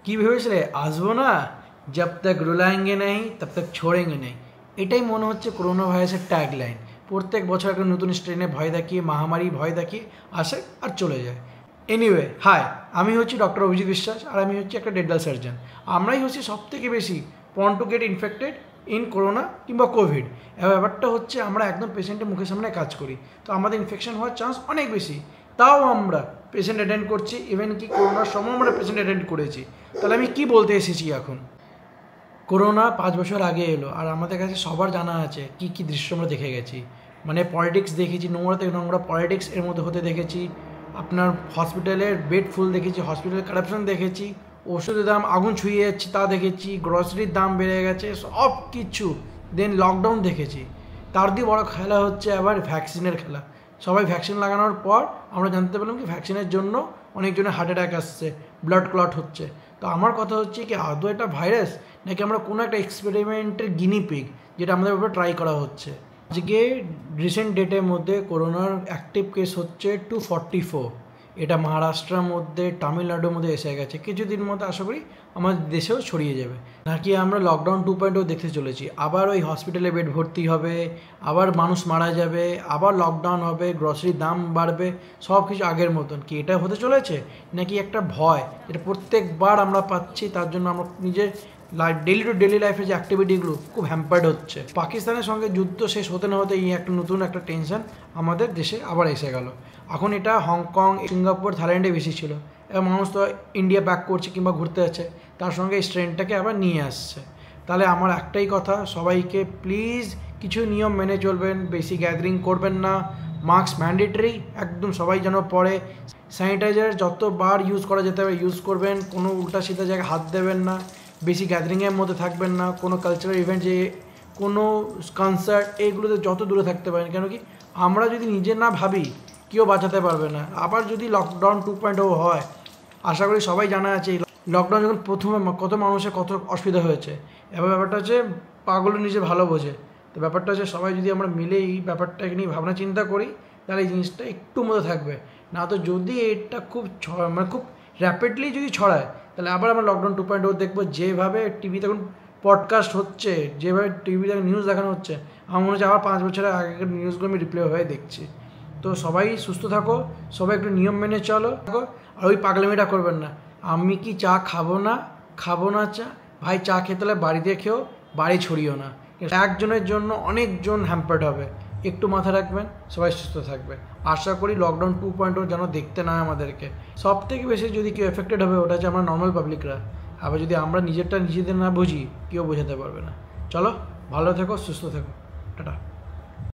কি ভেবেছিলে আসবো না, जब तक रुलाएंगे नहीं तब तक छोड़ेंगे नहीं। এটাই মনে হচ্ছে করোনা ভাইরাসের ট্যাগলাইন। প্রত্যেক বছর একটা নতুন স্ট্রেনে ভয় দেখিয়ে, মহামারী ভয় দেখিয়ে আসে আর চলে যায়। এনিওয়ে, হাই, আমি হচ্ছি ডক্টর অভিজিৎ বিশ্বাস, আর আমি হচ্ছি একটা ডেন্টাল সার্জন। আমরাই হচ্ছি সবথেকে বেশি পন to get infected in corona কিংবা কোভিড। এবার ব্যাপারটা হচ্ছে আমরা একদম পেশেন্টের মুখের সামনে কাজ করি, তো আমাদের ইনফেকশন হওয়ার চান্স অনেক বেশি। তাও আমরা পেশেন্ট অ্যাটেন্ড করছি, ইভেন কি করোনার সময় আমরা পেশেন্ট অ্যাটেন্ড করেছি। তাহলে আমি কি বলতে এসেছি এখন? করোনা 5 বছর আগে এলো, আর আমাদের কাছে সবার জানা আছে কি কি দৃশ্য আমরা দেখে গেছি। মানে পলিটিক্স দেখেছি, নোংরা থেকে নোংরা পলিটিক্স এর মধ্যে হতে দেখেছি। আপনার হসপিটালের বেড ফুল দেখেছি, হসপিটালের কারাপশন দেখেছি, ওষুধের দাম আগুন ছুঁয়ে যাচ্ছে তা দেখেছি, গ্রসারির দাম বেড়ে গেছে, সব কিছু। দেন লকডাউন দেখেছি। তার দিয়ে বড় খেলা হচ্ছে আবার ভ্যাকসিনের খেলা। সবাই ভ্যাকসিন লাগানোর পর আমরা জানতে পারলাম কি ভ্যাকসিনের জন্য অনেকজনের হার্ট অ্যাটাক আসছে, ব্লাড ক্লট হচ্ছে। তো আমার কথা হচ্ছে কি আদৌ এটা ভাইরাস নাকি আমরা কোনো একটা এক্সপেরিমেন্টের গিনিপিগ, যেটা আমাদের উপরে ট্রাই করা হচ্ছে। আজকে রিসেন্ট ডেটের মধ্যে করোনার অ্যাক্টিভ কেস হচ্ছে 244। এটা মহারাষ্ট্রের মধ্যে, তামিলনাড়ুর মধ্যে এসে গেছে। কিছুদিন মধ্যে আশা করি আমাদের দেশেও ছড়িয়ে যাবে। নাকি আমরা লকডাউন 2.0 দেখতে চলেছি। আবার ওই হসপিটালে বেড ভর্তি হবে, আবার মানুষ মারা যাবে, আবার লকডাউন হবে, গ্রসারির দাম বাড়বে, সব কিছু আগের মতন। কি এটা হতে চলেছে নাকি একটা ভয় যেটা প্রত্যেকবার আমরা পাচ্ছি, তার জন্য আমরা নিজের ডেলি টু ডেলি লাইফের যে অ্যাক্টিভিটিগুলো খুব হ্যাম্পার্ড হচ্ছে। পাকিস্তানের সঙ্গে যুদ্ধ শেষ হতে না হতে এই একটা নতুন একটা টেনশন আমাদের দেশে আবার এসে গেল। এখন এটা হংকং, সিঙ্গাপুর, থাইল্যান্ডে বেশি ছিল। এবার মানুষ তো ইন্ডিয়া ব্যাক করছে কিংবা ঘুরতে যাচ্ছে, তার সঙ্গে এই স্ট্রেনটাকে আবার নিয়ে আসছে। তাহলে আমার একটাই কথা, সবাইকে প্লিজ কিছু নিয়ম মেনে চলবেন, বেশি গ্যাদারিং করবেন না, মাস্ক ম্যান্ডেটরি একদম সবাই যেন পরে, স্যানিটাইজার যতবার ইউজ করা যেতে হবে ইউজ করবেন, কোনো উল্টা সিধা জায়গায় হাত দেবেন না, বেশি গ্যাদারিংয়ের মধ্যে থাকবেন না, কোনো কালচারাল ইভেন্ট, যে কোনো কনসার্ট, এইগুলোতে যত দূরে থাকতে পারেন। কেন কি আমরা যদি নিজে না ভাবি কেউ বাঁচাতে পারবে না। আবার যদি লকডাউন 2.0 হয়, আশা করি সবাই জানা আছে লকডাউন যখন প্রথমে কত মানুষের কত অসুবিধা হয়েছে। এবার ব্যাপারটা হচ্ছে পাগল নিজে ভালো বোঝে। তো ব্যাপারটা হচ্ছে সবাই যদি আমরা মিলে এই ব্যাপারটাকে নিয়ে ভাবনা চিন্তা করি, তাহলে এই জিনিসটা একটু মধ্যে থাকবে না। তো যদি এটা খুব মানে খুব র্যাপিডলি যদি ছড়ায়, তাহলে আবার আমরা লকডাউন 2.0 দেখবো। যেভাবে টিভিতে এখন পডকাস্ট হচ্ছে, যেভাবে টিভিতে নিউজ দেখানো হচ্ছে, আমার মনে হচ্ছে আবার 5 বছরের আগের নিউজগুলো আমি রিপ্লে হয়ে দেখছি। তো সবাই সুস্থ থাকো, সবাই একটু নিয়ম মেনে চলো, আর ওই পাগলামিটা করবেন না। আমি কি চা খাবো না চা, ভাই চা খেতে হলে বাড়িতে খেও, বাড়ি ছড়িও না। একজনের জন্য অনেকজন হ্যাম্পার্ড হবে। একটু মাথা রাখবেন, সবাই সুস্থ থাকবে। আশা করি লকডাউন 2.0 যেন দেখতে না আমাদেরকে। সব থেকে বেশি যদি কেউ এফেক্টেড হবে ওটা হচ্ছে আমরা নর্মাল পাবলিকরা। আবার যদি আমরা নিজেদের না বুঝি, কেউ বোঝাতে পারবে না। চলো, ভালো থেকো, সুস্থ থেকো, টাটা।